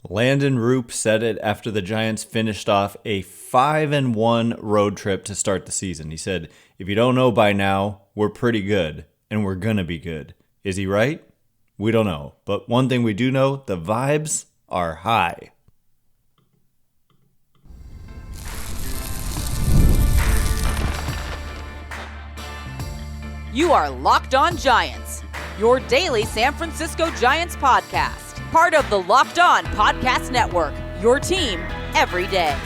Landon Roop said it after the Giants finished off a 5-1 road trip to start the season. He said, if you don't know by now, we're pretty good, and we're going to be good. Is he right? We don't know. But one thing we do know, the vibes are high. You are Locked On Giants, your daily San Francisco Giants podcast. Part of the Locked On Podcast Network, your team every day.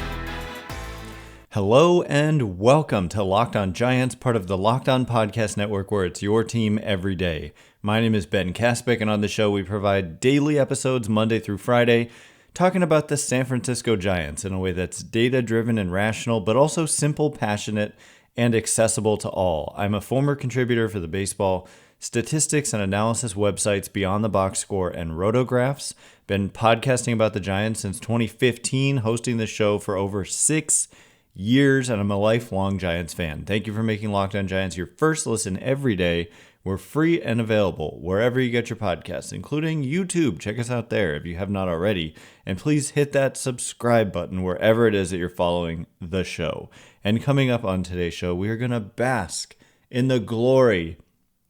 Hello and welcome to Locked On Giants, part of the Locked On Podcast Network, where it's your team every day. My name is Ben Kaspick, and on the show we provide daily episodes Monday through Friday, talking about the San Francisco Giants in a way that's data-driven and rational, but also simple, passionate, and accessible to all. I'm a former contributor for the baseball statistics and analysis websites Beyond the Box Score and RotoGraphs. Been podcasting about the Giants since 2015, hosting the show for over 6 years, and I'm a lifelong Giants fan. Thank you for making Locked On Giants your first listen every day. We're free and available wherever you get your podcasts, including YouTube. Check us out there if you have not already. And please hit that subscribe button wherever it is that you're following the show. And coming up on today's show, we are going to bask in the glory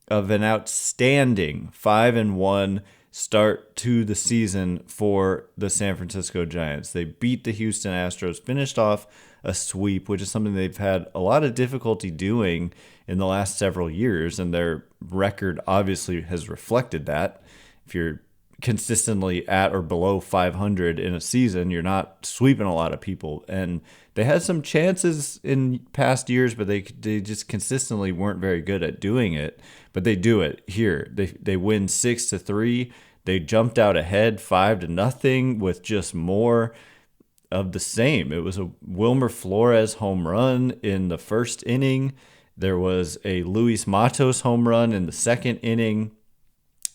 of an outstanding 5-1 start to the season for the San Francisco Giants. They beat the Houston Astros, finished off a sweep, which is something they've had a lot of difficulty doing in the last several years, and their record obviously has reflected that. If you're consistently at or below 500 in a season, you're not sweeping a lot of people. And they had some chances in past years, but they just consistently weren't very good at doing it. But they do it here. They win 6-3. They jumped out ahead 5-0 with just more of the same. It was a Wilmer Flores home run in the first inning. There was a Luis Matos home run in the second inning,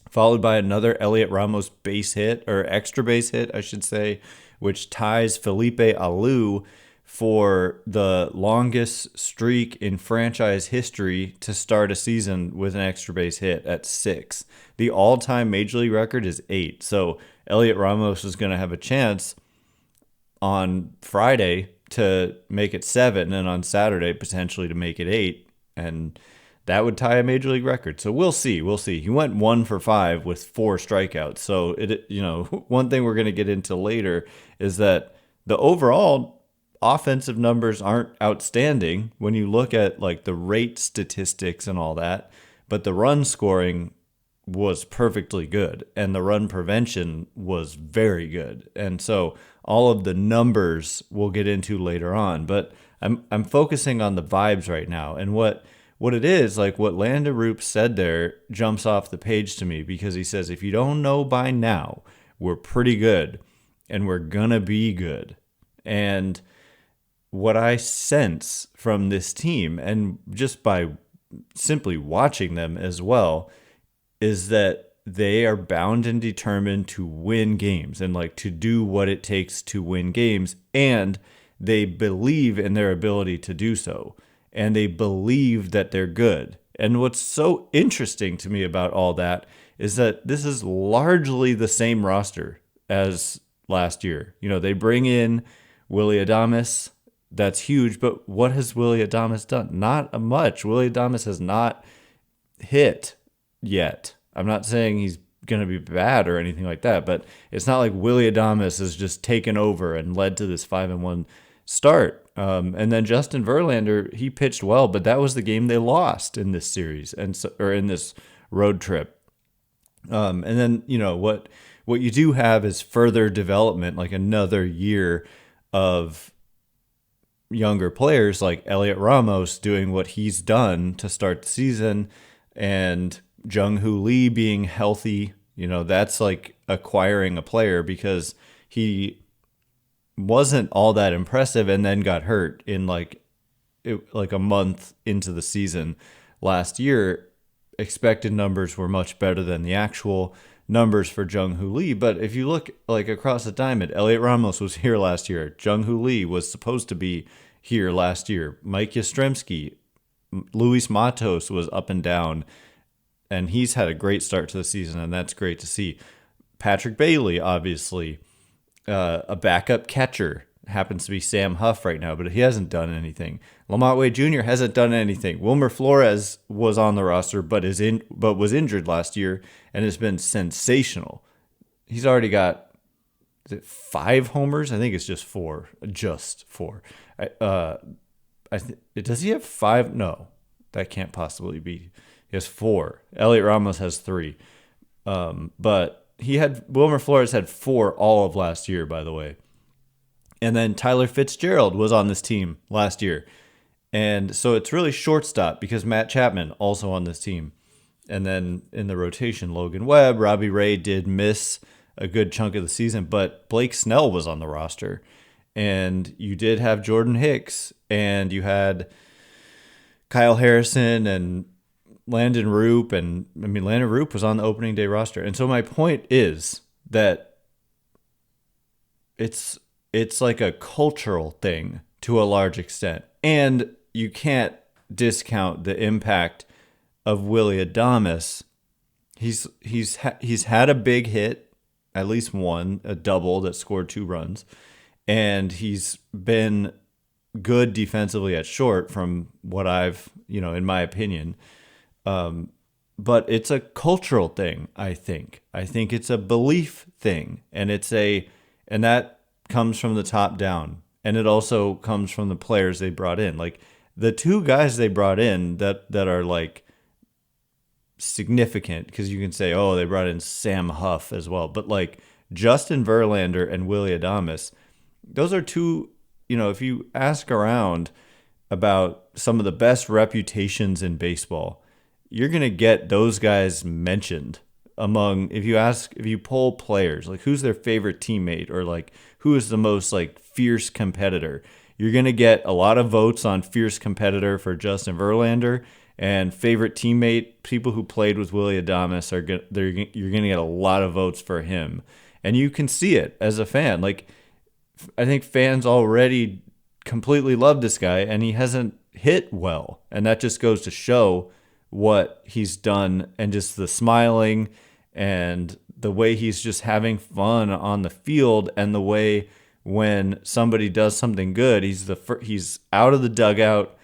followed by another Heliot Ramos base hit, or extra base hit, I should say, which ties Felipe Alou for the longest streak in franchise history to start a season with an extra base hit at 6. The all-time Major League record is 8. So Heliot Ramos is going to have a chance on Friday to make it 7, and on Saturday potentially to make it 8. And that would tie a Major League record. So we'll see. He went 1 for 5 with 4 strikeouts. So one thing we're going to get into later is that the overall offensive numbers aren't outstanding when you look at like the rate statistics and all that, but the run scoring was perfectly good and the run prevention was very good. And so all of the numbers we'll get into later on, but I'm focusing on the vibes right now. And what it is, like what Landon Roop said there jumps off the page to me, because he says, if you don't know by now, we're pretty good and we're gonna be good. And what I sense from this team, and just by simply watching them as well, is that they are bound and determined to win games and like to do what it takes to win games. And they believe in their ability to do so. And they believe that they're good. And what's so interesting to me about all that is that this is largely the same roster as last year. You know, they bring in Willy Adames. That's huge. But what has Willy Adames done? Not much. Willy Adames has not hit yet. I'm not saying he's going to be bad or anything like that, but it's not like Willy Adames has just taken over and led to this 5-1 start. And then Justin Verlander, he pitched well, but that was the game they lost in this series or in this road trip. And then, what you do have is further development, like another year of younger players like Heliot Ramos doing what he's done to start the season, and Jung-Hoo Lee being healthy. That's like acquiring a player, because he wasn't all that impressive and then got hurt in like a month into the season last year. Expected numbers were much better than the actual numbers for Jung-Hoo Lee. But if you look like across the diamond, Heliot Ramos was here last year. Jung-Hoo Lee was supposed to be here last year. Mike Yastrzemski, Luis Matos was up and down, and he's had a great start to the season, and that's great to see. Patrick Bailey, obviously, a backup catcher. Happens to be Sam Huff right now, but he hasn't done anything. Lamont Wade Jr. hasn't done anything. Wilmer Flores was on the roster, but was injured last year and has been sensational. He's already got, is it 5 homers? I think it's just 4. Just 4. Does he have 5? No, that can't possibly be. He has 4. Heliot Ramos has 3. But Wilmer Flores had 4 all of last year, by the way. And then Tyler Fitzgerald was on this team last year. And so it's really shortstop because Matt Chapman also on this team. And then in the rotation, Logan Webb, Robbie Ray did miss a good chunk of the season, but Blake Snell was on the roster. And you did have Jordan Hicks, and you had Kyle Harrison and Landon Roop. And I mean, Landon Roop was on the opening day roster. And so my point is that it's like a cultural thing to a large extent. And you can't discount the impact of Willy Adames. He's had a big hit, at least one, a double that scored 2 runs. And he's been good defensively at short from what I've, in my opinion. But it's a cultural thing, I think. I think it's a belief thing. And that comes from the top down. And it also comes from the players they brought in. Like the 2 guys they brought in that are like significant, because you can say, oh, they brought in Sam Huff as well. But like Justin Verlander and Willy Adames, those are 2, if you ask around about some of the best reputations in baseball, you're going to get those guys mentioned if you poll players, like who's their favorite teammate or like who is the most like fierce competitor, you're going to get a lot of votes on fierce competitor for Justin Verlander, and favorite teammate, people who played with Willy Adames, you're going to get a lot of votes for him. And you can see it as a fan. Like, I think fans already completely love this guy, and he hasn't hit well. And that just goes to show what he's done, and just the smiling and the way he's just having fun on the field, and the way when somebody does something good, he's out of the dugout,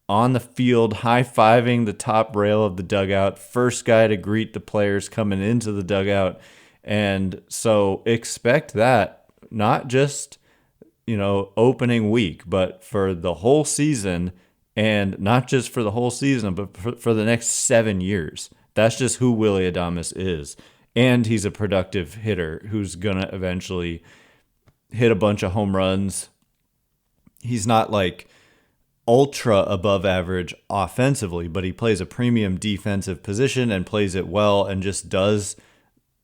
on the field, high-fiving the top rail of the dugout, first guy to greet the players coming into the dugout. And so expect that, not just, opening week, but for the whole season, and not just for the whole season, but for the next 7 years. That's just who Willy Adames is. And he's a productive hitter who's going to eventually hit a bunch of home runs. He's not like ultra above average offensively, but he plays a premium defensive position and plays it well, and just does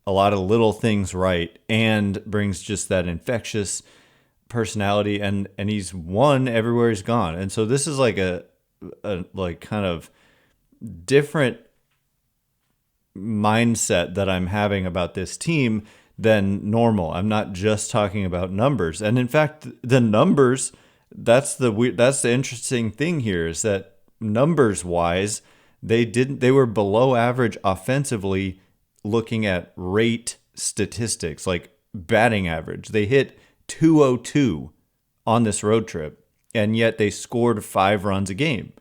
a lot of little things right, and brings just that infectious personality, and he's won everywhere he's gone. And so this is like a like kind of different mindset that I'm having about this team than normal. I'm not just talking about numbers. And in fact, the numbers, that's the interesting thing here, is that numbers wise, they were below average offensively, looking at rate statistics like batting average. They hit 202 on this road trip, and yet they scored 5 runs a game.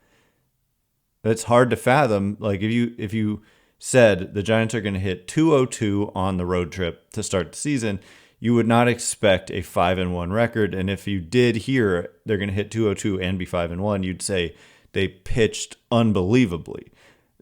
That's hard to fathom. Like if you said the Giants are going to hit 202 on the road trip to start the season, you would not expect a 5-1 record. And if you did hear they're going to hit 202 and be 5-1, you'd say they pitched unbelievably.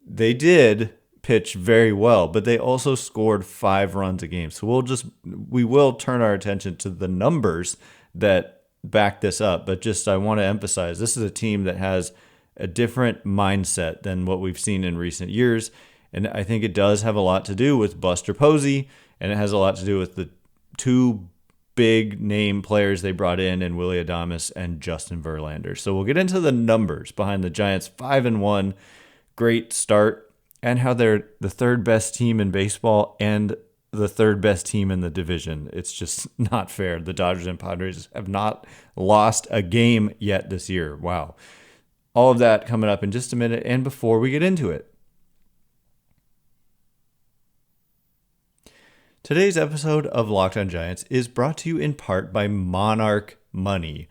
They did pitch very well, but they also scored 5 runs a game. So we will turn our attention to the numbers that back this up. But just, I want to emphasize, this is a team that has a different mindset than what we've seen in recent years. And I think it does have a lot to do with Buster Posey, and it has a lot to do with the 2 big name players they brought in Willy Adames and Justin Verlander. So we'll get into the numbers behind the Giants' 5-1 great start, and how they're the 3rd best team in baseball and the 3rd best team in the division. It's just not fair. The Dodgers and Padres have not lost a game yet this year. Wow. All of that coming up in just a minute, and before we get into it, Today's episode of Locked On Giants is brought to you in part by Monarch Money.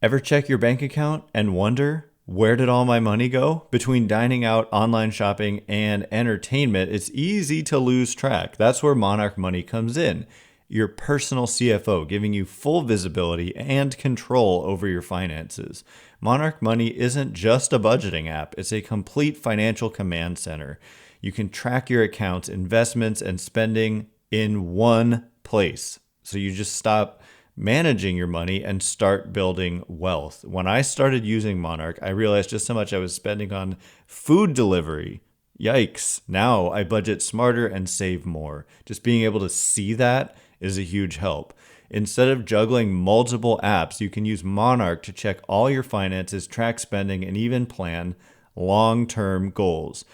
Ever check your bank account and wonder, where did all my money go? Between dining out, online shopping, and entertainment, it's easy to lose track. That's where Monarch Money comes in. Your personal CFO, giving you full visibility and control over your finances. Monarch Money isn't just a budgeting app, it's a complete financial command center. You can track your accounts, investments, and spending in one place. So you just stop managing your money and start building wealth. When I started using Monarch, I realized just how much I was spending on food delivery. Yikes. Now I budget smarter and save more. Just being able to see that is a huge help. Instead of juggling multiple apps, you can use Monarch to check all your finances, track spending, and even plan long-term goals.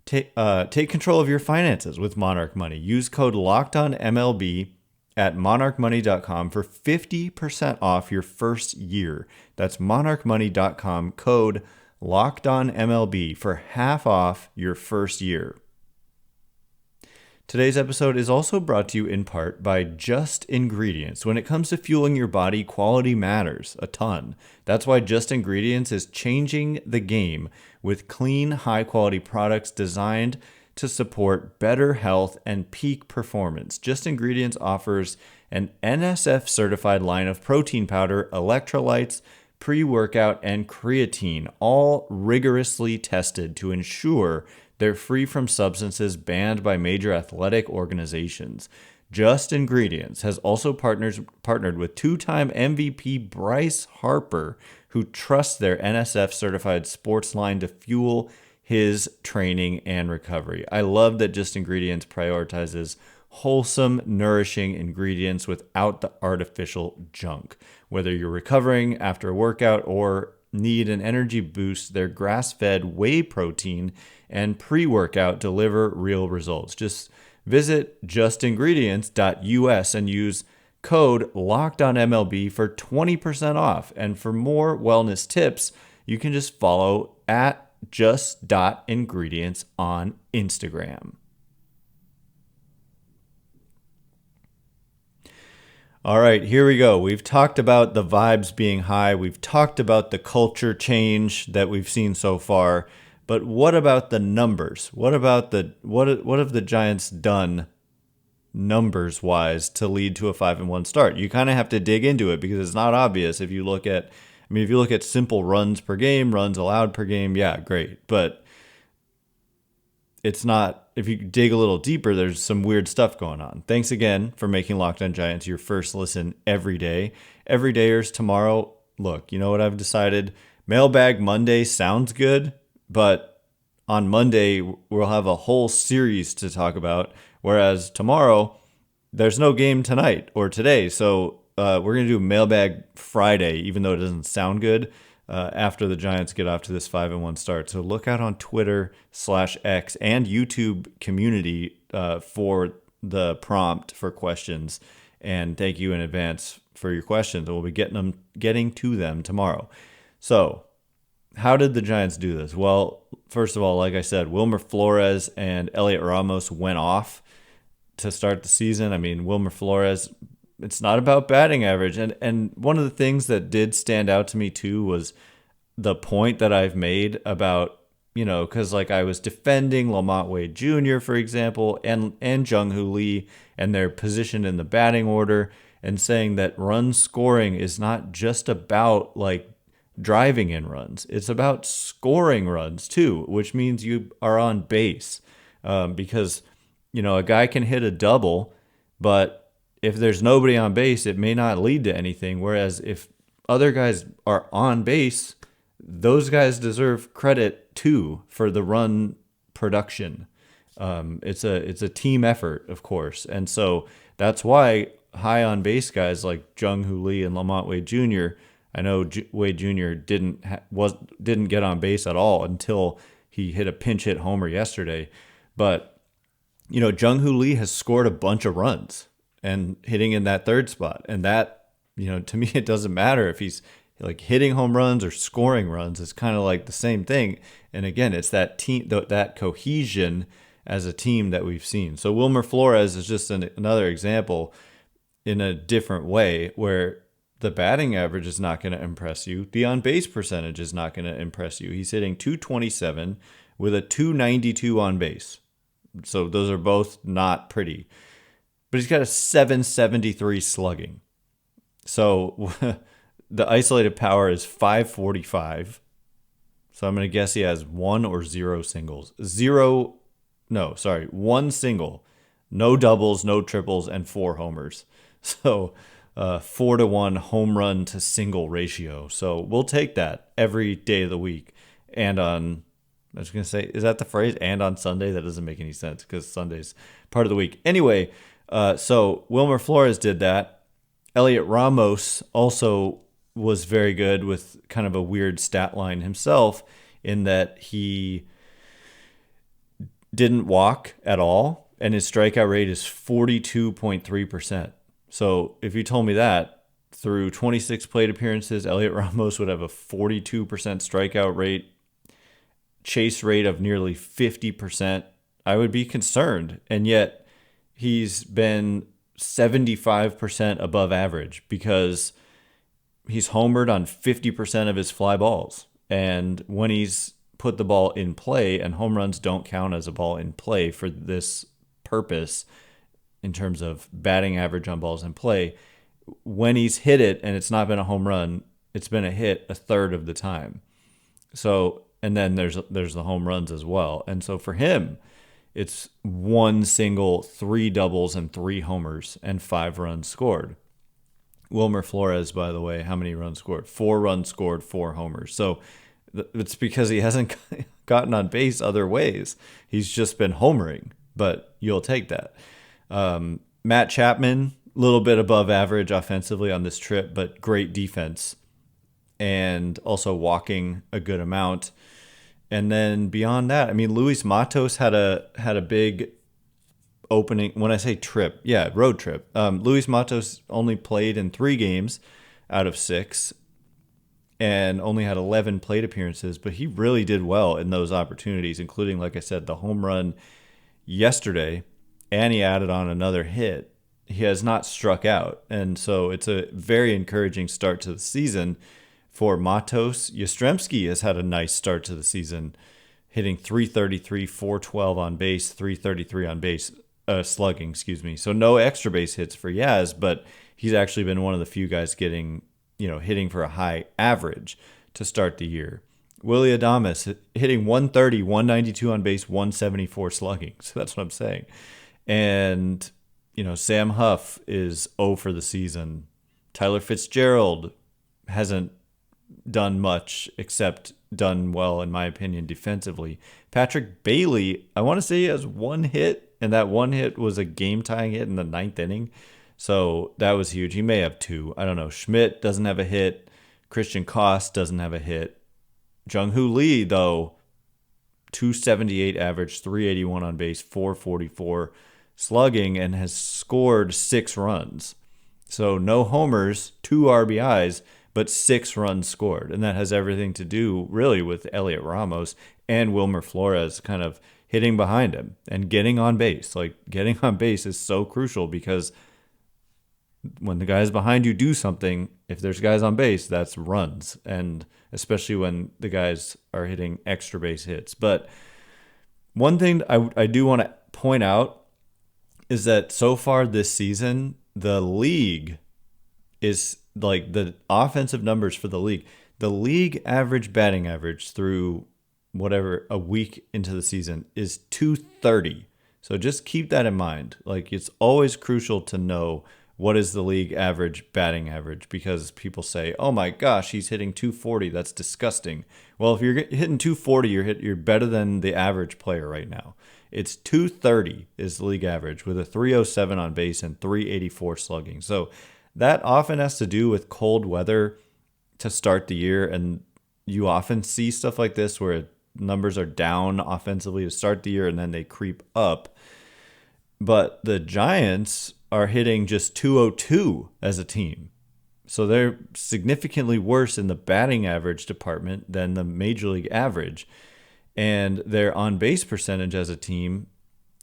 Take control of your finances with Monarch Money. Use code LOCKEDONMLB at monarchmoney.com for 50% off your first year. That's monarchmoney.com, code LOCKEDONMLB for half off your first year. Today's episode is also brought to you in part by Just Ingredients. When it comes to fueling your body, quality matters a ton. That's why Just Ingredients is changing the game with clean, high-quality products designed to support better health and peak performance. Just Ingredients offers an NSF-certified line of protein powder, electrolytes, pre-workout, and creatine, all rigorously tested to ensure they're free from substances banned by major athletic organizations. Just Ingredients has also partnered with two-time MVP Bryce Harper, who trusts their NSF-certified sports line to fuel his training and recovery. I love that Just Ingredients prioritizes wholesome, nourishing ingredients without the artificial junk. Whether you're recovering after a workout or need an energy boost, their grass-fed whey protein and pre-workout deliver real results. Just visit justingredients.us and use code LOCKEDONMLB for 20% off. And for more wellness tips, you can just follow at just.ingredients on Instagram. All right, here we go. We've talked about the vibes being high. We've talked about the culture change that we've seen so far. But what about the numbers? What have the Giants done numbers-wise to lead to a 5-1 start? You kind of have to dig into it because it's not obvious. If you look at simple runs per game, runs allowed per game, yeah, great. But it's not. If you dig a little deeper, there's some weird stuff going on. Thanks again for making Locked On Giants your first listen every day. Everydayers tomorrow, look, you know what I've decided? Mailbag Monday sounds good, but on Monday, we'll have a whole series to talk about, whereas tomorrow, there's no game tonight or today. So we're going to do Mailbag Friday, even though it doesn't sound good, after the Giants get off to this 5-1 start. So look out on Twitter/X and YouTube community for the prompt for questions. And thank you in advance for your questions. We'll be getting to them tomorrow. So how did the Giants do this? Well, first of all, like I said, Wilmer Flores and Heliot Ramos went off to start the season. I mean, Wilmer Flores, it's not about batting average. And one of the things that did stand out to me too was the point that I've made about, because like I was defending Lamont Wade Jr., for example, and Jung-Hoo Lee and their position in the batting order, and saying that run scoring is not just about like driving in runs. It's about scoring runs too, which means you are on base. Because, a guy can hit a double, but if there's nobody on base, it may not lead to anything. Whereas if other guys are on base, those guys deserve credit too for the run production. It's a team effort, of course. And so that's why high on base guys like Jung-Hoo Lee and Lamont Wade Jr., I know Wade Jr. didn't get on base at all until he hit a pinch hit homer yesterday. But, Jung-Hoo Lee has scored a bunch of runs and hitting in that third spot. And that, to me, it doesn't matter if he's like hitting home runs or scoring runs. It's kind of like the same thing. And again, it's that team, that cohesion as a team that we've seen. So Wilmer Flores is just another example in a different way where the batting average is not going to impress you. The on-base percentage is not going to impress you. He's hitting .227 with a .292 on base. So those are both not pretty. But he's got a .773 slugging. So the isolated power is .545. So I'm going to guess he has 1 or 0 singles. One single. No doubles, no triples, and 4 homers. So 4-to-1 home run to single ratio. So we'll take that every day of the week. And I was going to say, is that the phrase? And on Sunday? That doesn't make any sense because Sunday's part of the week. Anyway, so Wilmer Flores did that. Heliot Ramos also was very good with kind of a weird stat line himself in that he didn't walk at all, and his strikeout rate is 42.3%. So if you told me that through 26 plate appearances, Heliot Ramos would have a 42% strikeout rate, chase rate of nearly 50%, I would be concerned. And yet he's been 75% above average because he's homered on 50% of his fly balls. And when he's put the ball in play, and home runs don't count as a ball in play for this purpose in terms of batting average on balls in play, when he's hit it and it's not been a home run, it's been a hit a third of the time. So, and then there's the home runs as well. And so for him, it's 1 single, 3 doubles, and 3 homers, and 5 runs scored. Wilmer Flores, by the way, how many runs scored? 4 runs scored, 4 homers. So it's because he hasn't gotten on base other ways. He's just been homering, but you'll take that. Matt Chapman, a little bit above average offensively on this trip, but great defense and also walking a good amount. And then beyond that, I mean, Luis Matos had a big opening. When I say trip, road trip. Luis Matos only played in 3 games out of 6 and only had 11 plate appearances, but he really did well in those opportunities, including, like I said, the home run yesterday, and he added on another hit. He has not struck out, and so it's a very encouraging start to the season for Matos. Yastrzemski has had a nice start to the season, hitting .333, .412 on base, .333 on base, slugging, So no extra base hits for Yaz, but he's actually been one of the few guys getting, hitting for a high average to start the year. Willy Adames hitting .130, .192 on base, .174 slugging. So that's what I'm saying. And, Sam Huff is 0 for the season. Tyler Fitzgerald hasn't done much except done well, in my opinion, defensively. Patrick Bailey, I want to say he has 1 hit, and that 1 hit was a game-tying hit in the 9th inning. So that was huge. He may have 2. I don't know. Schmidt doesn't have a hit. Christian Koss doesn't have a hit. Jung-Hoo Lee, though, .278 average, .381 on base, .444 slugging, and has scored 6 runs. So no homers, 2 RBIs, but 6 runs scored. And that has everything to do, really, with Heliot Ramos and Wilmer Flores kind of hitting behind him and getting on base. Like, getting on base is so crucial because when the guys behind you do something, if there's guys on base, that's runs. And especially when the guys are hitting extra base hits. But one thing I do want to point out is that so far this season, the league is like the offensive numbers for the league average batting average through whatever a week into the season is .230. So just keep that in mind. Like, it's always crucial to know what is the league average batting average, because people say, oh my gosh, he's hitting .240. That's disgusting. Well, if you're hitting .240, you're better than the average player right now. It's .230 is the league average with a .307 on base and .384 slugging. So that often has to do with cold weather to start the year, and you often see stuff like this where numbers are down offensively to start the year and then they creep up. But the Giants are hitting just .202 as a team. So they're significantly worse in the batting average department than the major league average. And their on-base percentage as a team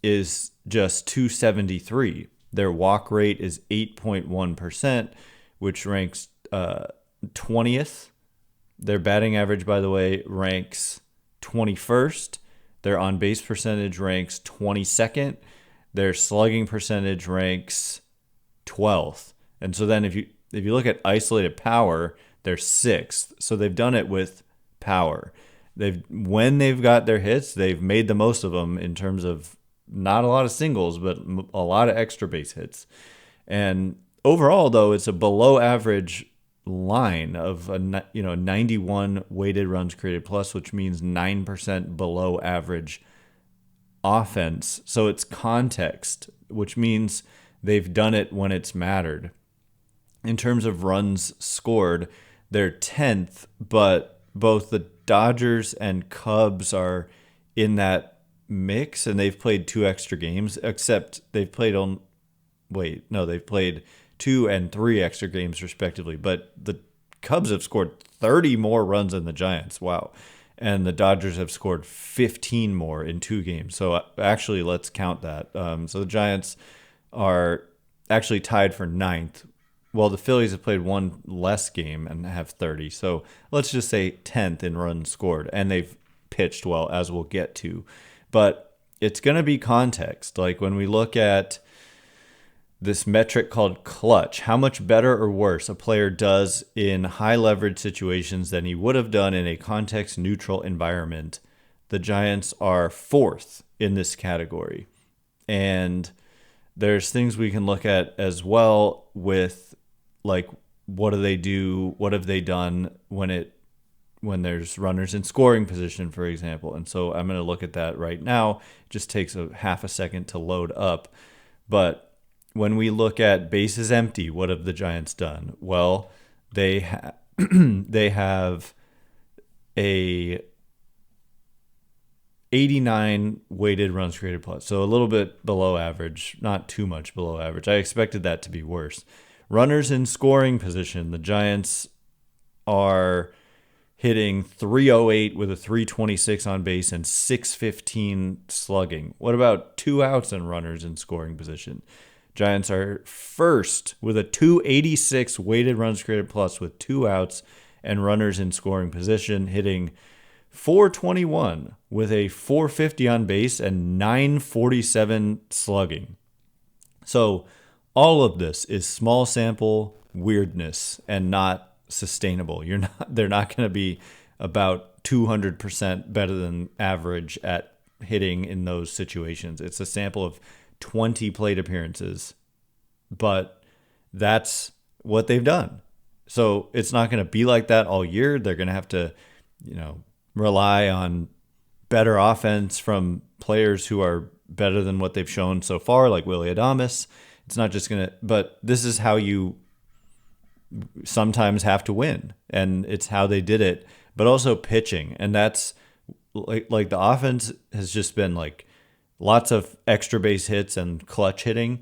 is just 273. Their walk rate is 8.1%, which ranks 20th. Their batting average, by the way, ranks 21st. Their on-base percentage ranks 22nd. Their slugging percentage ranks 12th. And so then if you look at isolated power, they're 6th. So they've done it with power. When they've got their hits, they've made the most of them in terms of not a lot of singles, but a lot of extra base hits. And overall, though, it's a below average line of 91 weighted runs created plus, which means 9% below average offense. So it's context, which means they've done it when it's mattered. In terms of runs scored, they're 10th, but both the Dodgers and Cubs are in that mix, and they've played 2 extra games, except they've played they've played 2 and 3 extra games respectively, but the Cubs have scored 30 more runs than the Giants. Wow. And the Dodgers have scored 15 more in 2 games. So actually, let's count that. So the Giants are actually tied for 9th. Well, the Phillies have played 1 less game and have 30. So let's just say 10th in runs scored. And they've pitched well, as we'll get to. But it's going to be context. Like when we look at this metric called clutch, how much better or worse a player does in high leverage situations than he would have done in a context neutral environment. The Giants are 4th in this category. And there's things we can look at as well with, like, what do they do? What have they done when there's runners in scoring position, for example? And so I'm going to look at that right now. It just takes a half a second to load up. But when we look at bases empty, what have the Giants done? Well, they have a 89 weighted runs created plus, so a little bit below average, not too much below average. I expected that to be worse. Runners in scoring position, the Giants are hitting 308 with a 326 on base and 615 slugging. What about 2 outs and runners in scoring position? Giants are 1st with a 286 weighted runs created plus with 2 outs and runners in scoring position, hitting 421 with a 450 on base and 947 slugging. So all of this is small sample weirdness and not sustainable. They're not going to be about 200% better than average at hitting in those situations. It's a sample of 20 plate appearances, but that's what they've done. So it's not going to be like that all year. They're going to have to, rely on better offense from players who are better than what they've shown so far, like Willy Adames. It's not just going to, but this is how you sometimes have to win, and it's how they did it, but also pitching. And that's like the offense has just been like lots of extra base hits and clutch hitting,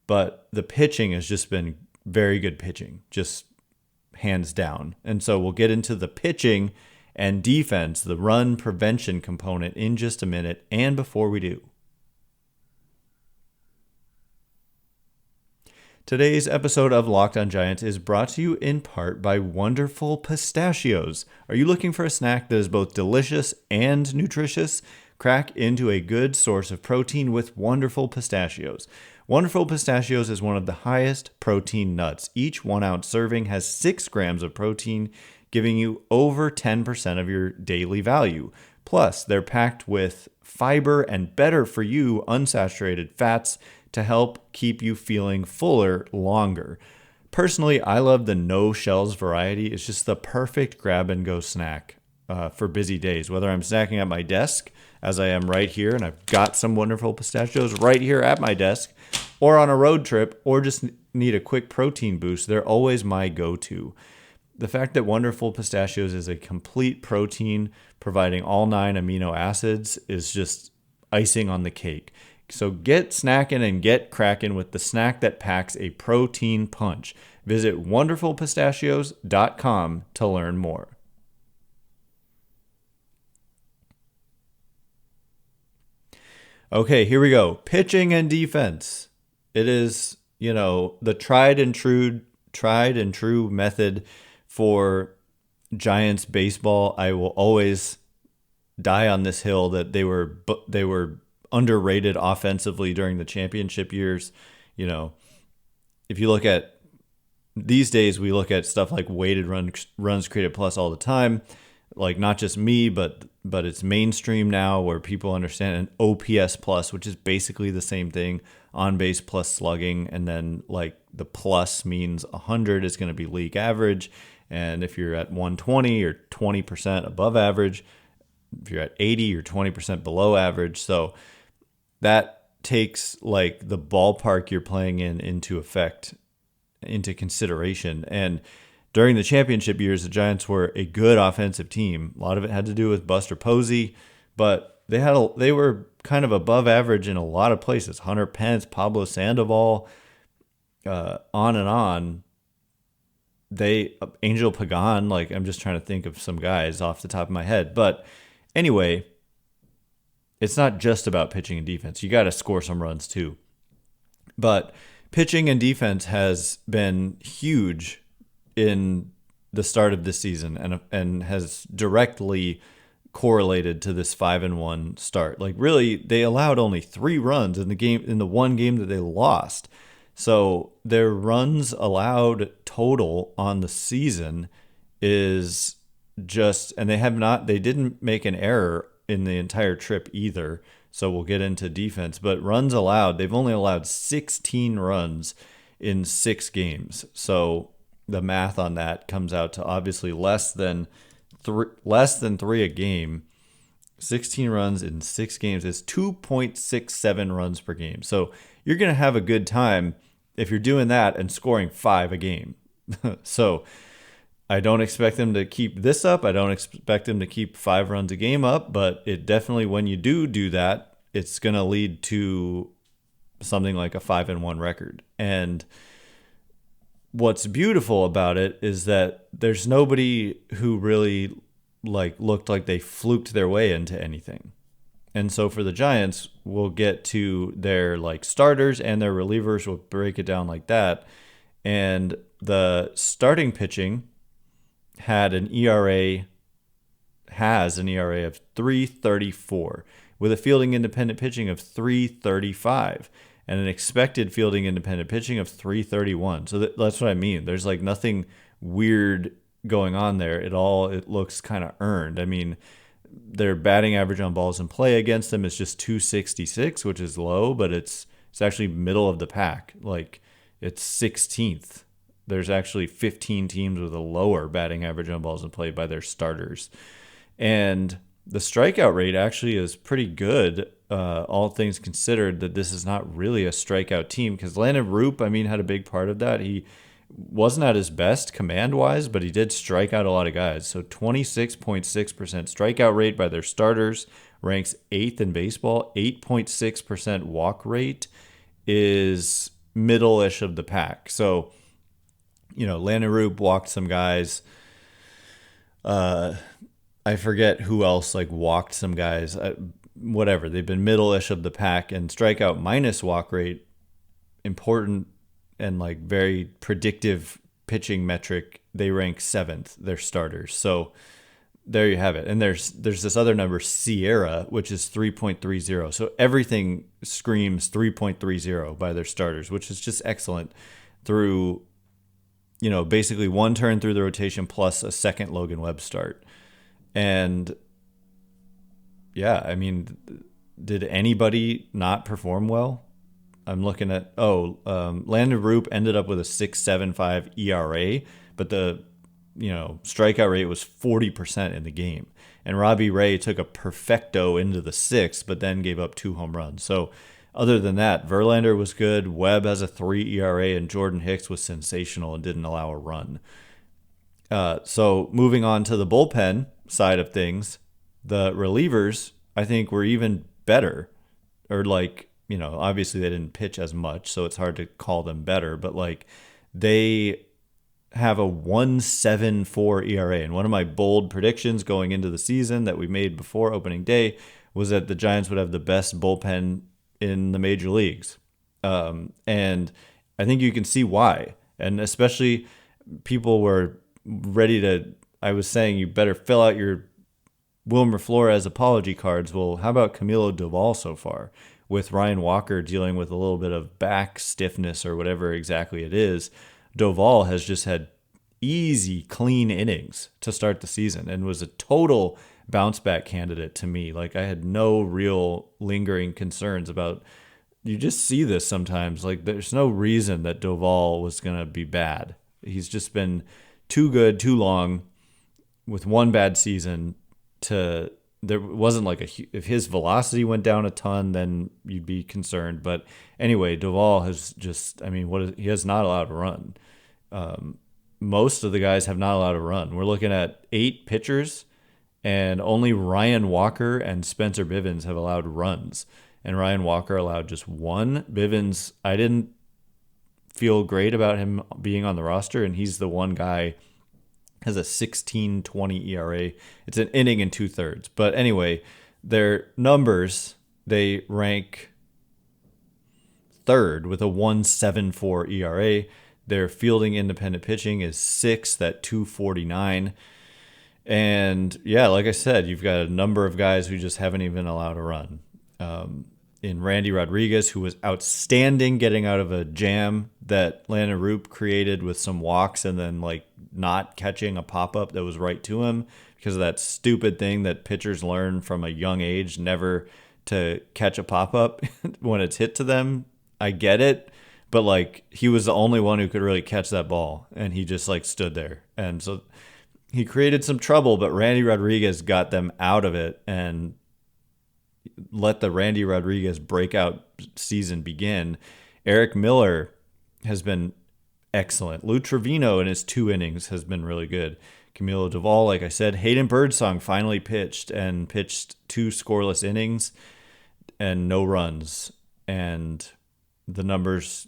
but the pitching has just been very good pitching, just hands down. And so we'll get into the pitching and defense, the run prevention component, in just a minute. And before we do, today's episode of Locked on Giants is brought to you in part by Wonderful Pistachios. Are you looking for a snack that is both delicious and nutritious? Crack into a good source of protein with Wonderful Pistachios. Wonderful Pistachios is one of the highest protein nuts. Each 1 ounce serving has 6 grams of protein, giving you over 10% of your daily value. Plus, they're packed with fiber and better for you unsaturated fats to help keep you feeling fuller longer. Personally, I love the no shells variety. It's just the perfect grab and go snack for busy days, whether I'm snacking at my desk, as I am right here, and I've got some Wonderful Pistachios right here at my desk, or on a road trip, or just need a quick protein boost. They're always my go-to. The fact that Wonderful Pistachios is a complete protein, providing all 9 amino acids, is just icing on the cake. So get snacking and get cracking with the snack that packs a protein punch. Visit wonderfulpistachios.com to learn more. Okay, here we go. Pitching and defense. It is, the tried and true method for Giants baseball. I will always die on this hill that they were underrated offensively during the championship years. If you look at these days, we look at stuff like weighted runs created plus all the time. Like not just me, but it's mainstream now where people understand an OPS plus, which is basically the same thing, on base plus slugging, and then like the plus means 100 is going to be league average, and if you're at 120, you're 20% above average. If you're at 80, you're 20% below average. So that takes like the ballpark you're playing into consideration. And during the championship years, the Giants were a good offensive team. A lot of it had to do with Buster Posey, but they were kind of above average in a lot of places. Hunter Pence, Pablo Sandoval, on and on. Angel Pagan, like I'm just trying to think of some guys off the top of my head. But anyway, it's not just about pitching and defense. You got to score some runs too. But pitching and defense has been huge in the start of this season and has directly correlated to this 5-1 start. Like really, they allowed only 3 runs in the one game that they lost. So their runs allowed total on the season is just, and they didn't make an error in the entire trip either. So we'll get into defense, but runs allowed, they've only allowed 16 runs in 6 games. So the math on that comes out to obviously less than 3 a game. 16 runs in 6 games is 2.67 runs per game. So you're going to have a good time if you're doing that and scoring 5 a game. So I don't expect them to keep this up. I don't expect them to keep 5 runs a game up, but it definitely, when you do that, it's going to lead to something like a 5-1 record. And what's beautiful about it is that there's nobody who really looked like they fluked their way into anything. And so for the Giants, we'll get to their starters and their relievers. We'll break it down like that. And the starting pitching has an ERA of 3.34 with a fielding independent pitching of 3.35 and an expected fielding independent pitching of 3.31. So that's what I mean. There's nothing weird going on there. It looks kind of earned. I mean, their batting average on balls in play against them is just 266, which is low, but it's actually middle of the pack. It's 16th. There's actually 15 teams with a lower batting average on balls in play by their starters. And the strikeout rate actually is pretty good, all things considered, that this is not really a strikeout team, because Landon Roop, had a big part of that. He wasn't at his best command-wise, but he did strike out a lot of guys. So 26.6% strikeout rate by their starters, ranks 8th in baseball. 8.6% walk rate is middle-ish of the pack. So, Landon Roop walked some guys. I forget who else walked some guys. Whatever. They've been middle-ish of the pack, and strikeout minus walk rate, important and very predictive pitching metric, they rank 7th, their starters. So there you have it. And there's this other number, Sierra, which is 3.30. So everything screams 3.30 by their starters, which is just excellent through, basically one turn through the rotation plus a second Logan Webb start. And yeah, did anybody not perform well? I'm looking at, Landon Roop ended up with a 6.75 ERA, but the, strikeout rate was 40% in the game. And Robbie Ray took a perfecto into the 6th, but then gave up 2 home runs. So other than that, Verlander was good. Webb has a 3 ERA, and Jordan Hicks was sensational and didn't allow a run. So moving on to the bullpen side of things, the relievers, I think, were even better, or obviously they didn't pitch as much, so it's hard to call them better, but they have a 1.74 ERA. And one of my bold predictions going into the season that we made before opening day was that the Giants would have the best bullpen in the major leagues. And I think you can see why. And especially people were ready to, I was saying, you better fill out your Wilmer Flores apology cards. Well, how about Camilo Doval so far? With Ryan Walker dealing with a little bit of back stiffness or whatever exactly it is, Doval has just had easy, clean innings to start the season and was a total bounce back candidate to me. Like, I had no real lingering concerns about, you just see this sometimes. Like, there's no reason that Doval was going to be bad. He's just been too good, too long, with one bad season to, there wasn't like if his velocity went down a ton, then you'd be concerned. But anyway, Doval has just, I mean, he has not allowed to run. Most of the guys have not allowed to run. We're looking at 8 pitchers, and only Ryan Walker and Spencer Bivens have allowed runs. And Ryan Walker allowed just 1. Bivens, I didn't feel great about him being on the roster, and he's the one guy has a 16.20 ERA. It's an inning and 2/3. But anyway, their numbers, they rank 3rd with a 1.74 ERA. Their fielding independent pitching is 6th at 249. And yeah, like I said, you've got a number of guys who just haven't even allowed a run. In Randy Rodriguez, who was outstanding getting out of a jam that Lana Roop created with some walks and then like not catching a pop-up that was right to him because of that stupid thing that pitchers learn from a young age, never to catch a pop-up when it's hit to them. I get it, but like he was the only one who could really catch that ball, and he just like stood there. And so he created some trouble, but Randy Rodriguez got them out of it and let the Randy Rodriguez breakout season begin. Eric Miller has been excellent. Lou Trevino in his 2 innings has been really good. Camilo Doval, like I said, Hayden Birdsong finally pitched 2 scoreless innings and no runs. And the numbers,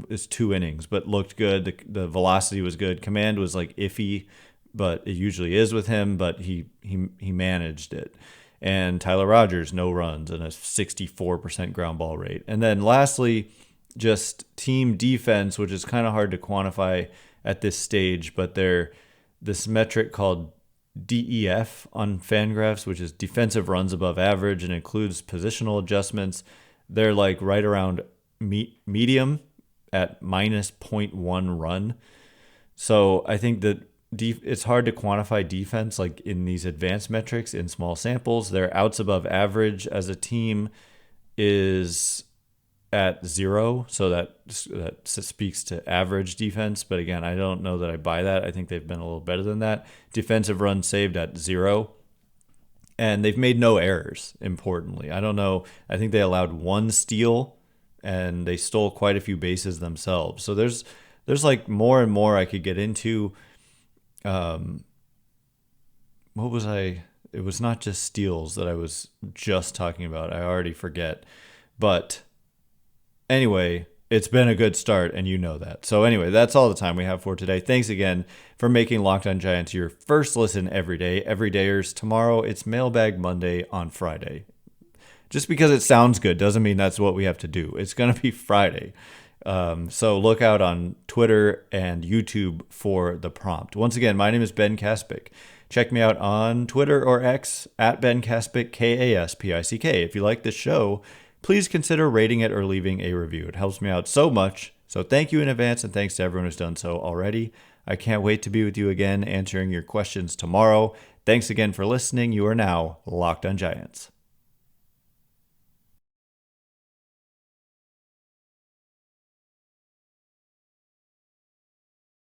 is 2 innings, but looked good. The velocity was good. Command was like iffy, but it usually is with him, but he managed it. And Tyler Rogers, no runs and a 64% ground ball rate. And then lastly, just team defense, which is kind of hard to quantify at this stage, but they're this metric called DEF on Fangraphs, which is defensive runs above average and includes positional adjustments. They're like right around medium at minus 0.1 run. So I think that it's hard to quantify defense like in these advanced metrics in small samples. Their outs above average as a team is at 0, so that speaks to average defense. But again, I don't know that I buy that. I think they've been a little better than that. Defensive runs saved at 0, and they've made no errors. Importantly, I don't know. I think they allowed 1 steal, and they stole quite a few bases themselves. So there's like more and more I could get into. What was I? It was not just steals that I was just talking about. I already forget. But anyway, it's been a good start, and you know that. So anyway, that's all the time we have for today. Thanks again for making Locked On Giants your first listen every day. Everydayers, tomorrow it's Mailbag Monday on Friday. Just because it sounds good doesn't mean that's what we have to do. It's going to be Friday. So look out on Twitter and YouTube for the prompt. Once again, my name is Ben Kaspick. Check me out on Twitter or X at Ben Kaspick, Kaspick. If you like this show, please consider rating it or leaving a review. It helps me out so much. So thank you in advance, and thanks to everyone who's done so already. I can't wait to be with you again, answering your questions tomorrow. Thanks again for listening. You are now Locked On Giants.